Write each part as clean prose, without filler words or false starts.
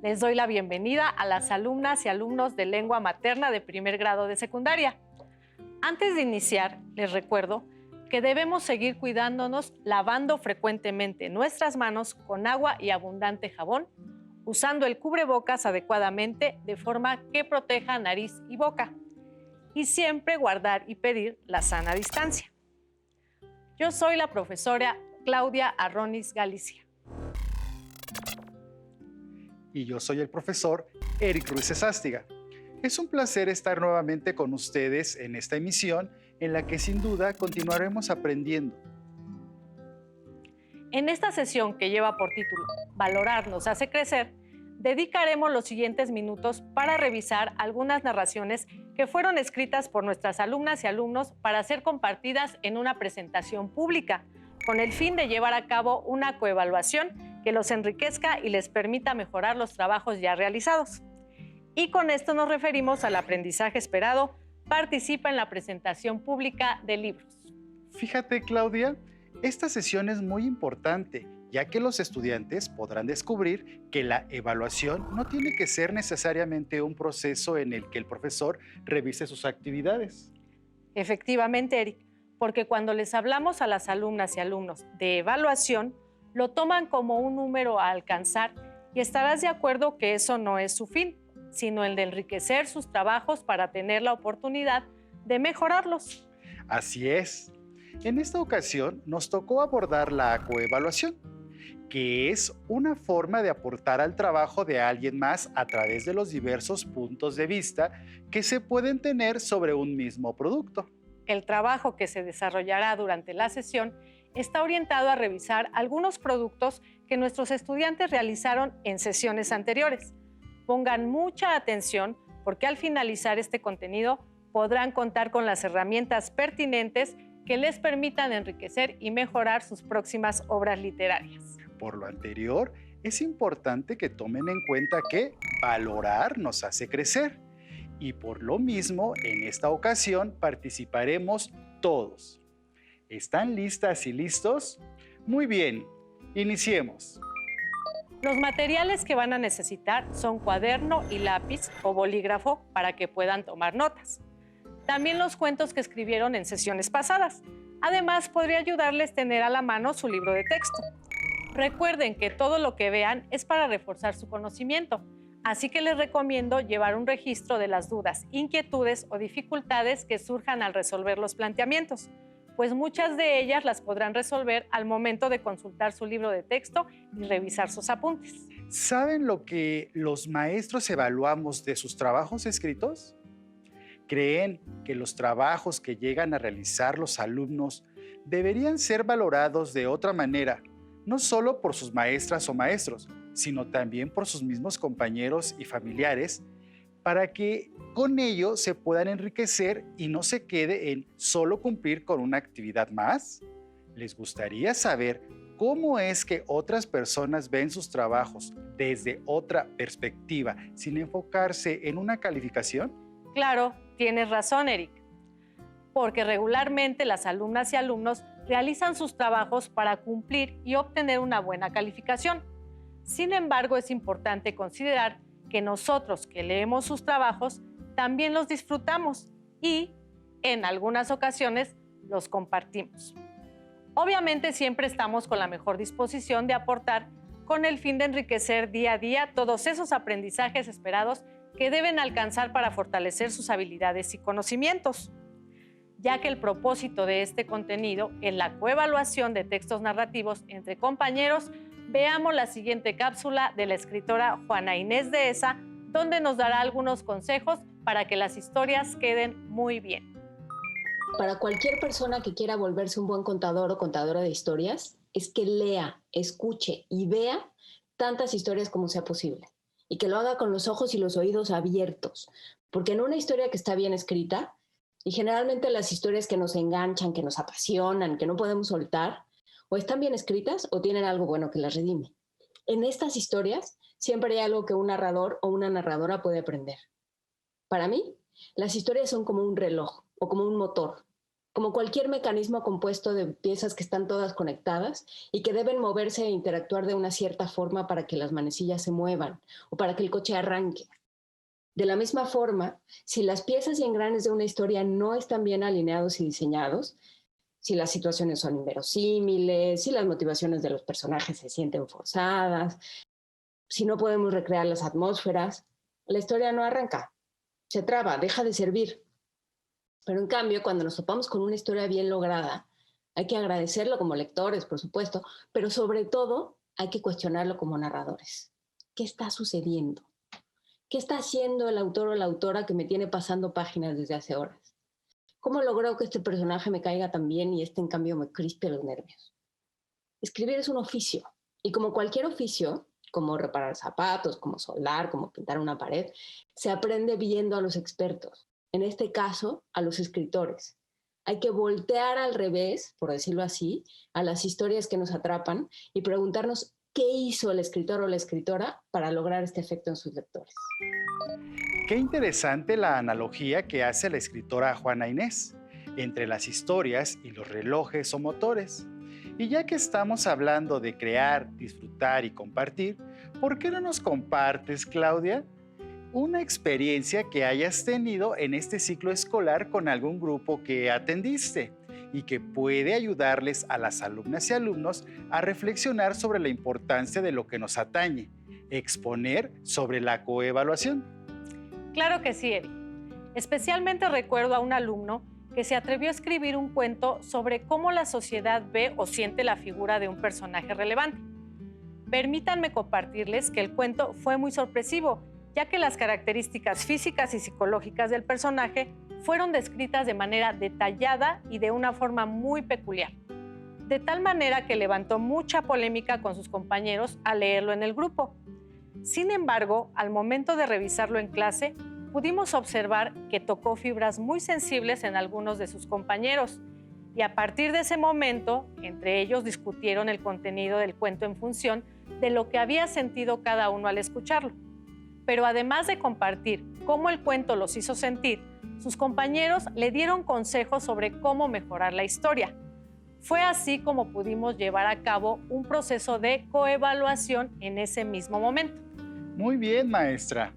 Les doy la bienvenida a las alumnas y alumnos de lengua materna de primer grado de secundaria. Antes de iniciar, les recuerdo que debemos seguir cuidándonos lavando frecuentemente nuestras manos con agua y abundante jabón, usando el cubrebocas adecuadamente de forma que proteja nariz y boca, y siempre guardar y pedir la sana distancia. Yo soy la profesora Claudia Arronis Galicia. Y yo soy el profesor Eric Ruiz Esástiga. Es un placer estar nuevamente con ustedes en esta emisión en la que sin duda continuaremos aprendiendo. En esta sesión que lleva por título Valorar nos hace crecer, dedicaremos los siguientes minutos para revisar algunas narraciones que fueron escritas por nuestras alumnas y alumnos para ser compartidas en una presentación pública, con el fin de llevar a cabo una coevaluación que los enriquezca y les permita mejorar los trabajos ya realizados. Y con esto nos referimos al aprendizaje esperado. Participa en la presentación pública de libros. Fíjate, Claudia, esta sesión es muy importante, ya que los estudiantes podrán descubrir que la evaluación no tiene que ser necesariamente un proceso en el que el profesor revise sus actividades. Efectivamente, Eric, porque cuando les hablamos a las alumnas y alumnos de evaluación, lo toman como un número a alcanzar y estarás de acuerdo que eso no es su fin, sino el de enriquecer sus trabajos para tener la oportunidad de mejorarlos. Así es. En esta ocasión nos tocó abordar la coevaluación, que es una forma de aportar al trabajo de alguien más a través de los diversos puntos de vista que se pueden tener sobre un mismo producto. El trabajo que se desarrollará durante la sesión está orientado a revisar algunos productos que nuestros estudiantes realizaron en sesiones anteriores. Pongan mucha atención porque al finalizar este contenido podrán contar con las herramientas pertinentes que les permitan enriquecer y mejorar sus próximas obras literarias. Por lo anterior, es importante que tomen en cuenta que valorar nos hace crecer. Y por lo mismo, en esta ocasión participaremos todos. ¿Están listas y listos? Muy bien, iniciemos. Los materiales que van a necesitar son cuaderno y lápiz o bolígrafo para que puedan tomar notas. También los cuentos que escribieron en sesiones pasadas. Además, podría ayudarles tener a la mano su libro de texto. Recuerden que todo lo que vean es para reforzar su conocimiento, así que les recomiendo llevar un registro de las dudas, inquietudes o dificultades que surjan al resolver los planteamientos, pues muchas de ellas las podrán resolver al momento de consultar su libro de texto y revisar sus apuntes. ¿Saben lo que los maestros evaluamos de sus trabajos escritos? ¿Creen que los trabajos que llegan a realizar los alumnos deberían ser valorados de otra manera, no solo por sus maestras o maestros, sino también por sus mismos compañeros y familiares, para que con ello se puedan enriquecer y no se quede en solo cumplir con una actividad más? ¿Les gustaría saber cómo es que otras personas ven sus trabajos desde otra perspectiva, sin enfocarse en una calificación? Claro, tienes razón, Eric, porque regularmente las alumnas y alumnos realizan sus trabajos para cumplir y obtener una buena calificación. Sin embargo, es importante considerar que nosotros que leemos sus trabajos también los disfrutamos y, en algunas ocasiones, los compartimos. Obviamente siempre estamos con la mejor disposición de aportar con el fin de enriquecer día a día todos esos aprendizajes esperados que deben alcanzar para fortalecer sus habilidades y conocimientos. Ya que el propósito de este contenido es la coevaluación de textos narrativos entre compañeros, veamos la siguiente cápsula de la escritora Juana Inés de Esa, donde nos dará algunos consejos para que las historias queden muy bien. Para cualquier persona que quiera volverse un buen contador o contadora de historias, es que lea, escuche y vea tantas historias como sea posible. Y que lo haga con los ojos y los oídos abiertos. Porque en una historia que está bien escrita, y generalmente las historias que nos enganchan, que nos apasionan, que no podemos soltar, o están bien escritas o tienen algo bueno que las redime. En estas historias siempre hay algo que un narrador o una narradora puede aprender. Para mí, las historias son como un reloj o como un motor. como cualquier mecanismo compuesto de piezas que están todas conectadas y que deben moverse e interactuar de una cierta forma para que las manecillas se muevan o para que el coche arranque. De la misma forma, si las piezas y engranes de una historia no están bien alineados y diseñados, si las situaciones son inverosímiles, si las motivaciones de los personajes se sienten forzadas, si no podemos recrear las atmósferas, la historia no arranca, se traba, deja de servir. Pero en cambio, cuando nos topamos con una historia bien lograda, hay que agradecerlo como lectores, por supuesto, pero sobre todo hay que cuestionarlo como narradores. ¿Qué está sucediendo? ¿Qué está haciendo el autor o la autora que me tiene pasando páginas desde hace horas? ¿Cómo logró que este personaje me caiga tan bien y este en cambio me crispe los nervios? Escribir es un oficio, y como cualquier oficio, como reparar zapatos, como soldar, como pintar una pared, se aprende viendo a los expertos, en este caso a los escritores. Hay que voltear al revés, por decirlo así, a las historias que nos atrapan y preguntarnos qué hizo el escritor o la escritora para lograr este efecto en sus lectores. Qué interesante la analogía que hace la escritora Juana Inés entre las historias y los relojes o motores. Y ya que estamos hablando de crear, disfrutar y compartir, ¿por qué no nos compartes, Claudia, una experiencia que hayas tenido en este ciclo escolar con algún grupo que atendiste y que puede ayudarles a las alumnas y alumnos a reflexionar sobre la importancia de lo que nos atañe, exponer sobre la coevaluación? Claro que sí, Eri. Especialmente recuerdo a un alumno que se atrevió a escribir un cuento sobre cómo la sociedad ve o siente la figura de un personaje relevante. Permítanme compartirles que el cuento fue muy sorpresivo, ya que las características físicas y psicológicas del personaje fueron descritas de manera detallada y de una forma muy peculiar, de tal manera que levantó mucha polémica con sus compañeros al leerlo en el grupo. Sin embargo, al momento de revisarlo en clase, pudimos observar que tocó fibras muy sensibles en algunos de sus compañeros, y a partir de ese momento, entre ellos discutieron el contenido del cuento en función de lo que había sentido cada uno al escucharlo. Pero además de compartir cómo el cuento los hizo sentir, sus compañeros le dieron consejos sobre cómo mejorar la historia. Fue así como pudimos llevar a cabo un proceso de coevaluación en ese mismo momento. Muy bien, maestra.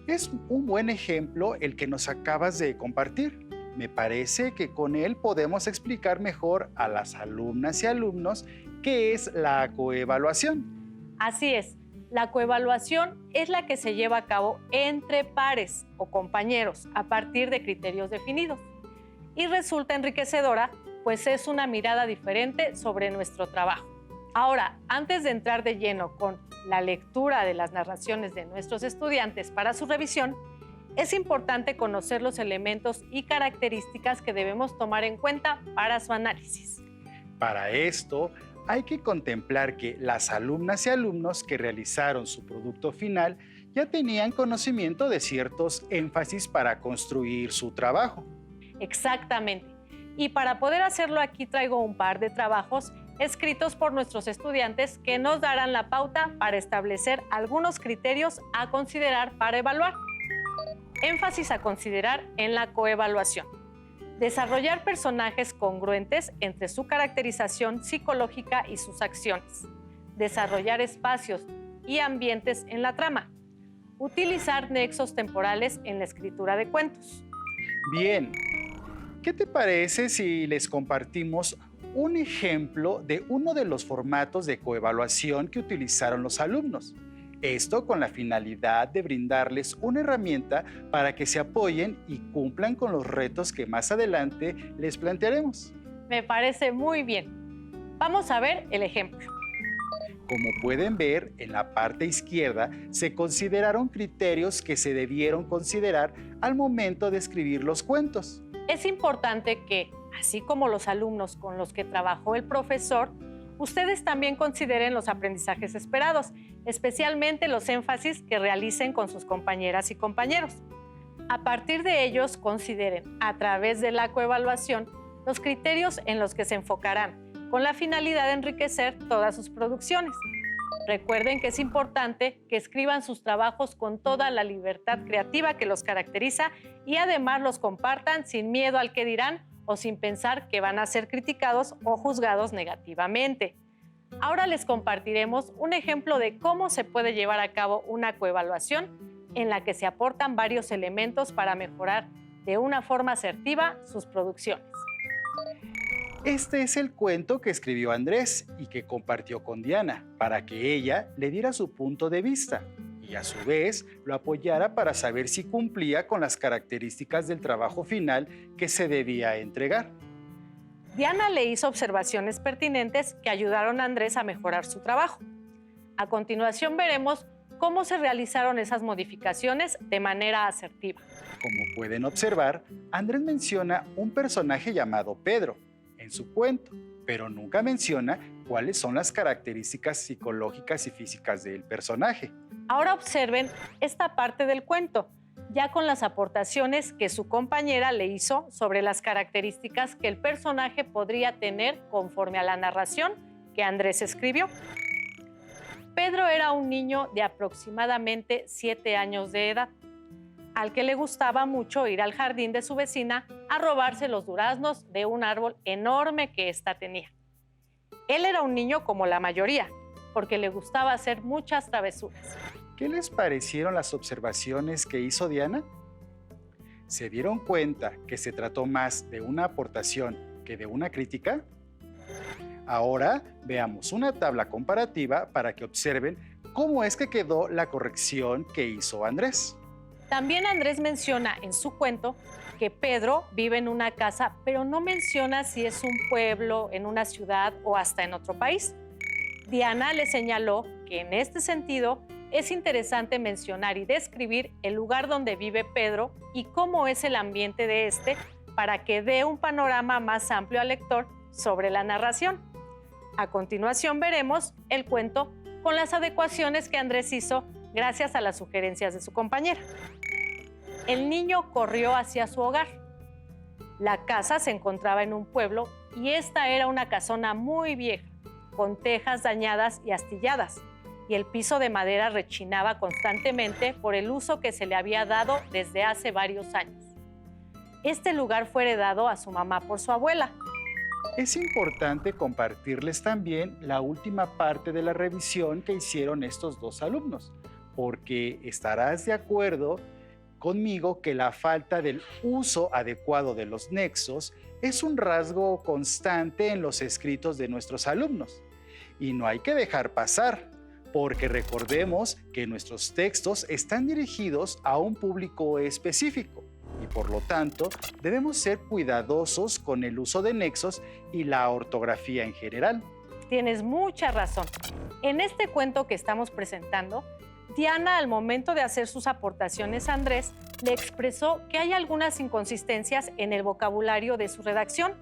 Es un buen ejemplo el que nos acabas de compartir. Me parece que con él podemos explicar mejor a las alumnas y alumnos qué es la coevaluación. Así es, la coevaluación es la que se lleva a cabo entre pares o compañeros a partir de criterios definidos y resulta enriquecedora, pues es una mirada diferente sobre nuestro trabajo. Ahora, antes de entrar de lleno con la lectura de las narraciones de nuestros estudiantes para su revisión, es importante conocer los elementos y características que debemos tomar en cuenta para su análisis. Para esto, hay que contemplar que las alumnas y alumnos que realizaron su producto final ya tenían conocimiento de ciertos énfasis para construir su trabajo. Exactamente. Y para poder hacerlo aquí traigo un par de trabajos escritos por nuestros estudiantes que nos darán la pauta para establecer algunos criterios a considerar para evaluar. Énfasis a considerar en la coevaluación. Desarrollar personajes congruentes entre su caracterización psicológica y sus acciones. Desarrollar espacios y ambientes en la trama. Utilizar nexos temporales en la escritura de cuentos. Bien, ¿qué te parece si les compartimos un ejemplo de uno de los formatos de coevaluación que utilizaron los alumnos? Esto con la finalidad de brindarles una herramienta para que se apoyen y cumplan con los retos que más adelante les plantearemos. Me parece muy bien. Vamos a ver el ejemplo. Como pueden ver, en la parte izquierda se consideraron criterios que se debieron considerar al momento de escribir los cuentos. Es importante que, así como los alumnos con los que trabajó el profesor, ustedes también consideren los aprendizajes esperados, especialmente los énfasis que realicen con sus compañeras y compañeros. A partir de ellos, consideren, a través de la coevaluación, los criterios en los que se enfocarán, con la finalidad de enriquecer todas sus producciones. Recuerden que es importante que escriban sus trabajos con toda la libertad creativa que los caracteriza y además los compartan sin miedo al que dirán o sin pensar que van a ser criticados o juzgados negativamente. Ahora les compartiremos un ejemplo de cómo se puede llevar a cabo una coevaluación en la que se aportan varios elementos para mejorar de una forma asertiva sus producciones. Este es el cuento que escribió Andrés y que compartió con Diana para que ella le diera su punto de vista y a su vez lo apoyara para saber si cumplía con las características del trabajo final que se debía entregar. Diana le hizo observaciones pertinentes que ayudaron a Andrés a mejorar su trabajo. A continuación veremos cómo se realizaron esas modificaciones de manera asertiva. Como pueden observar, Andrés menciona un personaje llamado Pedro en su cuento, pero nunca menciona cuáles son las características psicológicas y físicas del personaje. Ahora observen esta parte del cuento, ya con las aportaciones que su compañera le hizo sobre las características que el personaje podría tener conforme a la narración que Andrés escribió. Pedro era un niño de aproximadamente 7 años de edad, al que le gustaba mucho ir al jardín de su vecina a robarse los duraznos de un árbol enorme que ésta tenía. Él era un niño como la mayoría, porque le gustaba hacer muchas travesuras. ¿Qué les parecieron las observaciones que hizo Diana? ¿Se dieron cuenta que se trató más de una aportación que de una crítica? Ahora veamos una tabla comparativa para que observen cómo es que quedó la corrección que hizo Andrés. También Andrés menciona en su cuento que Pedro vive en una casa, pero no menciona si es un pueblo, en una ciudad o hasta en otro país. Diana le señaló que en este sentido es interesante mencionar y describir el lugar donde vive Pedro y cómo es el ambiente de este para que dé un panorama más amplio al lector sobre la narración. A continuación veremos el cuento con las adecuaciones que Andrés hizo gracias a las sugerencias de su compañera. El niño corrió hacia su hogar. La casa se encontraba en un pueblo y esta era una casona muy vieja, con tejas dañadas y astilladas, y el piso de madera rechinaba constantemente por el uso que se le había dado desde hace varios años. Este lugar fue heredado a su mamá por su abuela. Es importante compartirles también la última parte de la revisión que hicieron estos dos alumnos, porque estarás de acuerdo conmigo que la falta del uso adecuado de los nexos es un rasgo constante en los escritos de nuestros alumnos. Y no hay que dejar pasar, porque recordemos que nuestros textos están dirigidos a un público específico y por lo tanto debemos ser cuidadosos con el uso de nexos y la ortografía en general. Tienes mucha razón. En este cuento que estamos presentando, Diana, al momento de hacer sus aportaciones a Andrés, le expresó que hay algunas inconsistencias en el vocabulario de su redacción,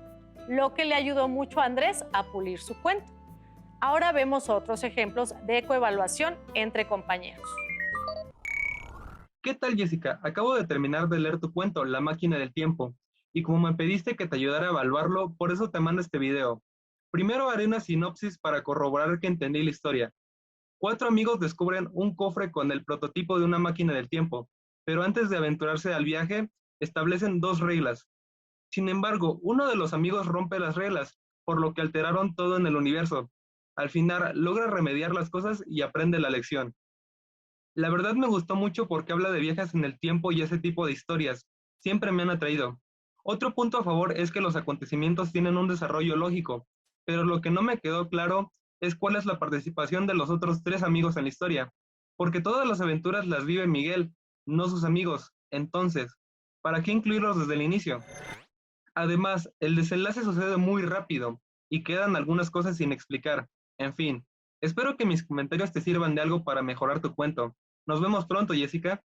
lo que le ayudó mucho a Andrés a pulir su cuento. Ahora vemos otros ejemplos de coevaluación entre compañeros. ¿Qué tal, Jessica? Acabo de terminar de leer tu cuento, La máquina del tiempo, y como me pediste que te ayudara a evaluarlo, por eso te mando este video. Primero haré una sinopsis para corroborar que entendí la historia. 4 amigos descubren un cofre con el prototipo de una máquina del tiempo, pero antes de aventurarse al viaje, establecen 2 reglas. Sin embargo, uno de los amigos rompe las reglas, por lo que alteraron todo en el universo. Al final, logra remediar las cosas y aprende la lección. La verdad me gustó mucho porque habla de viajes en el tiempo y ese tipo de historias. Siempre me han atraído. Otro punto a favor es que los acontecimientos tienen un desarrollo lógico, pero lo que no me quedó claro es cuál es la participación de los otros 3 amigos en la historia, porque todas las aventuras las vive Miguel, no sus amigos. Entonces, ¿para qué incluirlos desde el inicio? Además, el desenlace sucede muy rápido y quedan algunas cosas sin explicar. En fin, espero que mis comentarios te sirvan de algo para mejorar tu cuento. Nos vemos pronto, Jessica.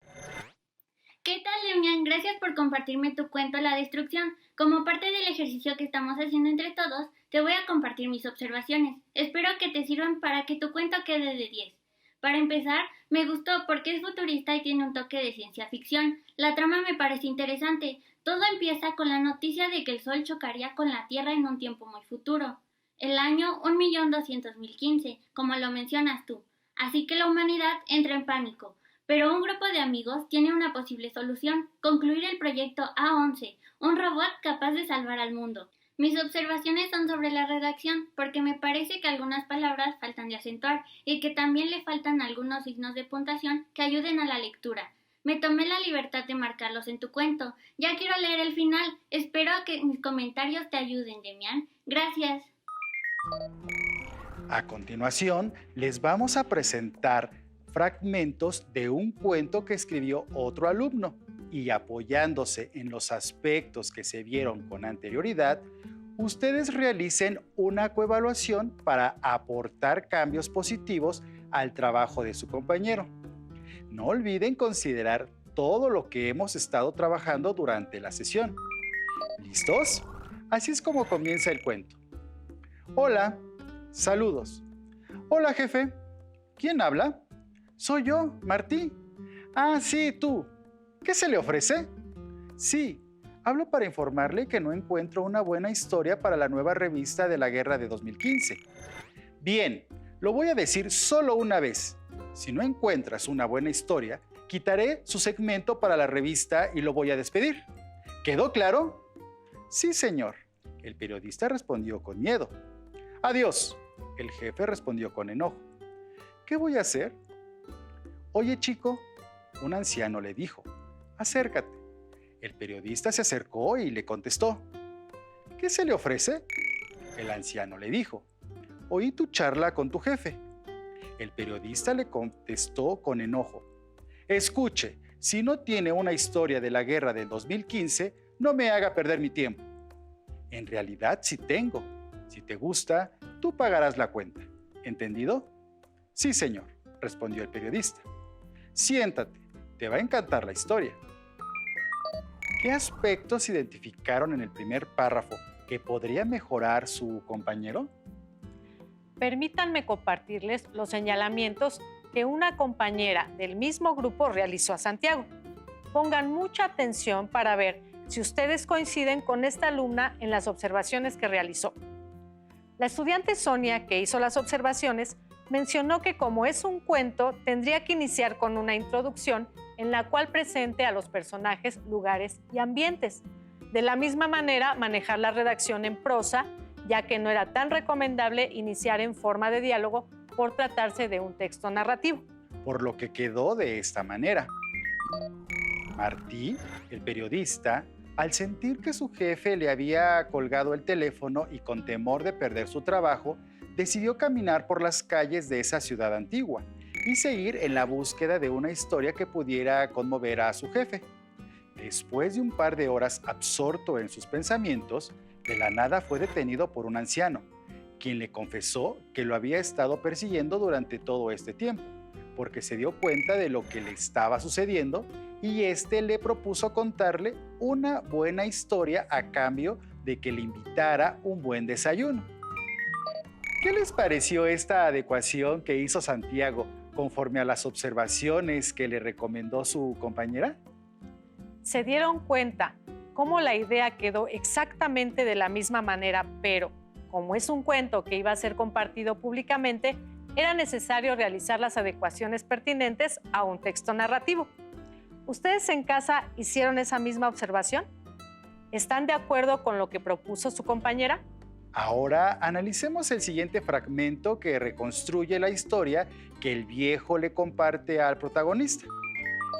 ¿Qué tal, Demian? Gracias por compartirme tu cuento La Destrucción. Como parte del ejercicio que estamos haciendo entre todos, te voy a compartir mis observaciones. Espero que te sirvan para que tu cuento quede de 10. Para empezar, me gustó porque es futurista y tiene un toque de ciencia ficción. La trama me parece interesante. Todo empieza con la noticia de que el Sol chocaría con la Tierra en un tiempo muy futuro. El año 1.200.015, como lo mencionas tú. Así que la humanidad entra en pánico. Pero un grupo de amigos tiene una posible solución: concluir el proyecto A11, un robot capaz de salvar al mundo. Mis observaciones son sobre la redacción, porque me parece que algunas palabras faltan de acentuar y que también le faltan algunos signos de puntuación que ayuden a la lectura. Me tomé la libertad de marcarlos en tu cuento. Ya quiero leer el final. Espero que mis comentarios te ayuden, Demián. Gracias. A continuación, les vamos a presentar fragmentos de un cuento que escribió otro alumno y apoyándose en los aspectos que se vieron con anterioridad, ustedes realicen una coevaluación para aportar cambios positivos al trabajo de su compañero. No olviden considerar todo lo que hemos estado trabajando durante la sesión. ¿Listos? Así es como comienza el cuento. Hola, saludos. Hola, jefe. ¿Quién habla? Soy yo, Martí. Ah, sí, tú. ¿Qué se le ofrece? Sí, hablo para informarle que no encuentro una buena historia para la nueva revista de la guerra de 2015. Bien, lo voy a decir solo una vez. Si no encuentras una buena historia, quitaré su segmento para la revista y lo voy a despedir. ¿Quedó claro? Sí, señor. El periodista respondió con miedo. Adiós. El jefe respondió con enojo. ¿Qué voy a hacer? Oye, chico, un anciano le dijo. Acércate. El periodista se acercó y le contestó. ¿Qué se le ofrece? El anciano le dijo. Oí tu charla con tu jefe. El periodista le contestó con enojo. Escuche, si no tiene una historia de la guerra del 2015, no me haga perder mi tiempo. En realidad sí tengo. Si te gusta, tú pagarás la cuenta. ¿Entendido? Sí, señor, respondió el periodista. Siéntate, te va a encantar la historia. ¿Qué aspectos identificaron en el primer párrafo que podría mejorar su compañero? Permítanme compartirles los señalamientos que una compañera del mismo grupo realizó a Santiago. Pongan mucha atención para ver si ustedes coinciden con esta alumna en las observaciones que realizó. La estudiante Sonia, que hizo las observaciones, mencionó que como es un cuento, tendría que iniciar con una introducción en la cual presente a los personajes, lugares y ambientes. De la misma manera, manejar la redacción en prosa, ya que no era tan recomendable iniciar en forma de diálogo por tratarse de un texto narrativo. Por lo que quedó de esta manera. Martí, el periodista, al sentir que su jefe le había colgado el teléfono y con temor de perder su trabajo, decidió caminar por las calles de esa ciudad antigua y seguir en la búsqueda de una historia que pudiera conmover a su jefe. Después de un par de horas absorto en sus pensamientos, de la nada fue detenido por un anciano, quien le confesó que lo había estado persiguiendo durante todo este tiempo, porque se dio cuenta de lo que le estaba sucediendo y este le propuso contarle una buena historia a cambio de que le invitara un buen desayuno. ¿Qué les pareció esta adecuación que hizo Santiago conforme a las observaciones que le recomendó su compañera? ¿Se dieron cuenta cómo la idea quedó exactamente de la misma manera, pero como es un cuento que iba a ser compartido públicamente, era necesario realizar las adecuaciones pertinentes a un texto narrativo? ¿Ustedes en casa hicieron esa misma observación? ¿Están de acuerdo con lo que propuso su compañera? Ahora analicemos el siguiente fragmento que reconstruye la historia que el viejo le comparte al protagonista.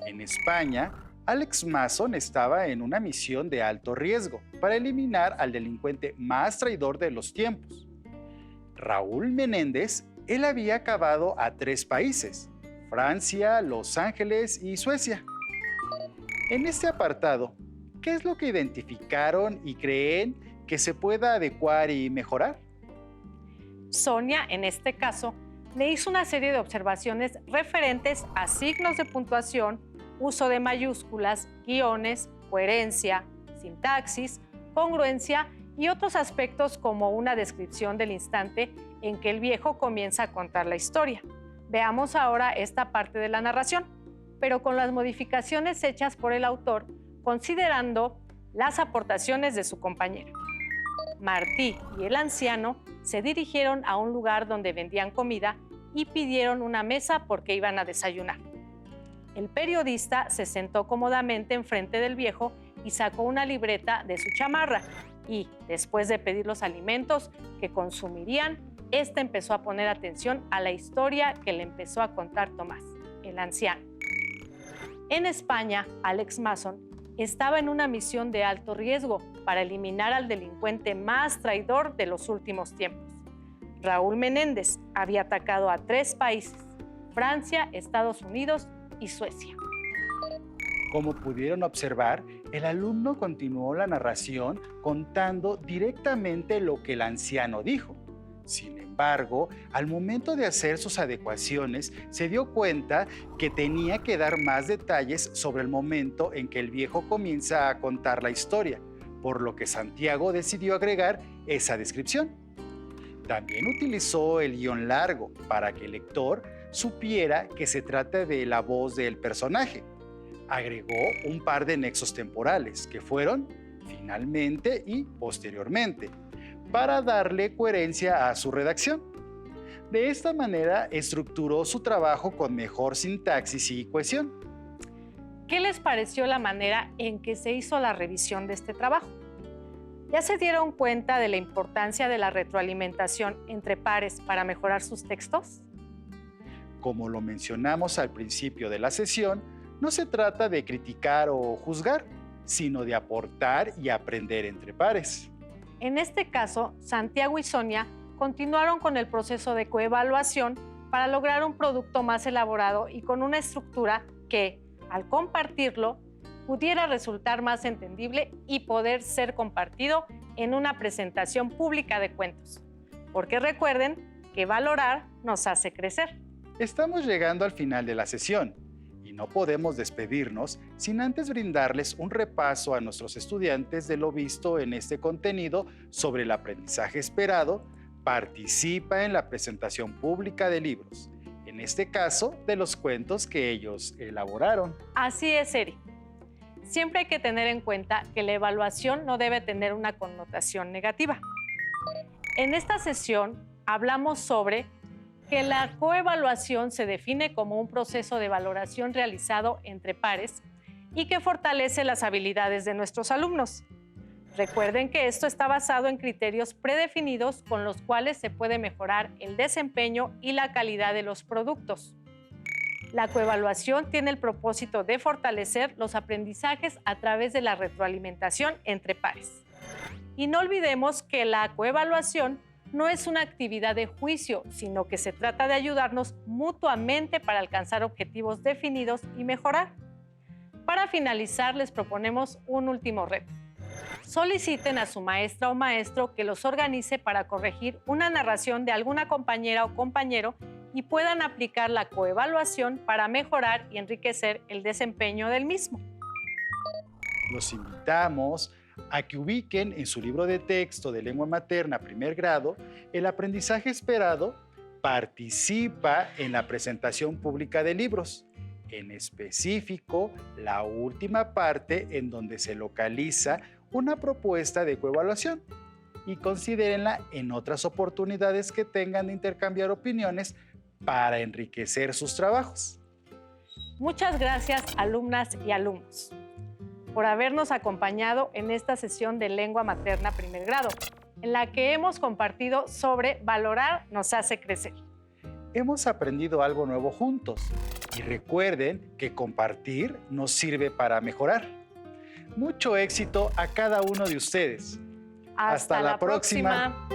En España, Alex Mason estaba en una misión de alto riesgo para eliminar al delincuente más traidor de los tiempos. Raúl Menéndez, él había acabado a 3 países, Francia, Los Ángeles y Suecia. En este apartado, ¿qué es lo que identificaron y creen que se pueda adecuar y mejorar? Sonia, en este caso, le hizo una serie de observaciones referentes a signos de puntuación, uso de mayúsculas, guiones, coherencia, sintaxis, congruencia y otros aspectos como una descripción del instante en que el viejo comienza a contar la historia. Veamos ahora esta parte de la narración, pero con las modificaciones hechas por el autor, considerando las aportaciones de su compañero. Martí y el anciano se dirigieron a un lugar donde vendían comida y pidieron una mesa porque iban a desayunar. El periodista se sentó cómodamente enfrente del viejo y sacó una libreta de su chamarra. Y, después de pedir los alimentos que consumirían, este empezó a poner atención a la historia que le empezó a contar Tomás, el anciano. En España, Alex Mason estaba en una misión de alto riesgo para eliminar al delincuente más traidor de los últimos tiempos. Raúl Menéndez había atacado a 3 países: Francia, Estados Unidos y Suecia. Como pudieron observar, el alumno continuó la narración contando directamente lo que el anciano dijo. Sin embargo, al momento de hacer sus adecuaciones, se dio cuenta que tenía que dar más detalles sobre el momento en que el viejo comienza a contar la historia, por lo que Santiago decidió agregar esa descripción. También utilizó el guión largo para que el lector supiera que se trata de la voz del personaje. Agregó un par de nexos temporales, que fueron finalmente y posteriormente, para darle coherencia a su redacción. De esta manera estructuró su trabajo con mejor sintaxis y cohesión. ¿Qué les pareció la manera en que se hizo la revisión de este trabajo? ¿Ya se dieron cuenta de la importancia de la retroalimentación entre pares para mejorar sus textos? Como lo mencionamos al principio de la sesión, no se trata de criticar o juzgar, sino de aportar y aprender entre pares. En este caso, Santiago y Sonia continuaron con el proceso de coevaluación para lograr un producto más elaborado y con una estructura que, al compartirlo, pudiera resultar más entendible y poder ser compartido en una presentación pública de cuentos. Porque recuerden que valorar nos hace crecer. Estamos llegando al final de la sesión y no podemos despedirnos sin antes brindarles un repaso a nuestros estudiantes de lo visto en este contenido sobre el aprendizaje esperado. Participa en la presentación pública de libros, en este caso de los cuentos que ellos elaboraron. Así es, Eri. Siempre hay que tener en cuenta que la evaluación no debe tener una connotación negativa. En esta sesión hablamos sobre que la coevaluación se define como un proceso de valoración realizado entre pares y que fortalece las habilidades de nuestros alumnos. Recuerden que esto está basado en criterios predefinidos con los cuales se puede mejorar el desempeño y la calidad de los productos. La coevaluación tiene el propósito de fortalecer los aprendizajes a través de la retroalimentación entre pares. Y no olvidemos que la coevaluación no es una actividad de juicio, sino que se trata de ayudarnos mutuamente para alcanzar objetivos definidos y mejorar. Para finalizar, les proponemos un último reto. Soliciten a su maestra o maestro que los organice para corregir una narración de alguna compañera o compañero y puedan aplicar la coevaluación para mejorar y enriquecer el desempeño del mismo. Los invitamos a que ubiquen en su libro de texto de lengua materna primer grado el aprendizaje esperado. Participa en la presentación pública de libros, en específico la última parte en donde se localiza una propuesta de coevaluación, y considérenla en otras oportunidades que tengan de intercambiar opiniones para enriquecer sus trabajos. Muchas gracias, alumnas y alumnos, por habernos acompañado en esta sesión de lengua materna primer grado, en la que hemos compartido sobre valorar nos hace crecer. Hemos aprendido algo nuevo juntos y recuerden que compartir nos sirve para mejorar. Mucho éxito a cada uno de ustedes. Hasta la próxima.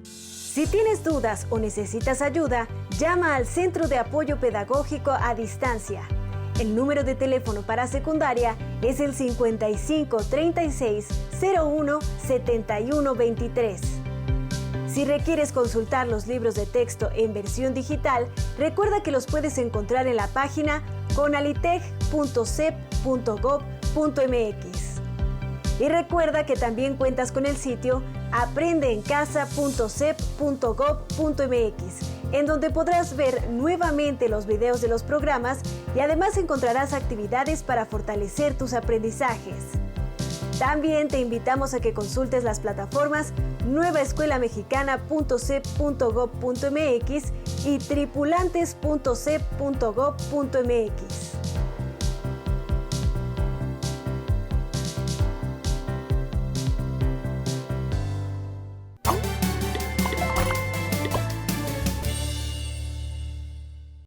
Si tienes dudas o necesitas ayuda, llama al Centro de Apoyo Pedagógico a Distancia. El número de teléfono para secundaria es el 55 36 01 71 23. Si requieres consultar los libros de texto en versión digital, recuerda que los puedes encontrar en la página conaliteg.cep.gov.mx. Y recuerda que también cuentas con el sitio aprendeencasa.cep.gov.mx, en donde podrás ver nuevamente los videos de los programas y además encontrarás actividades para fortalecer tus aprendizajes. También te invitamos a que consultes las plataformas nuevaescuelamexicana.cep.gov.mx y tripulantes.cep.gov.mx.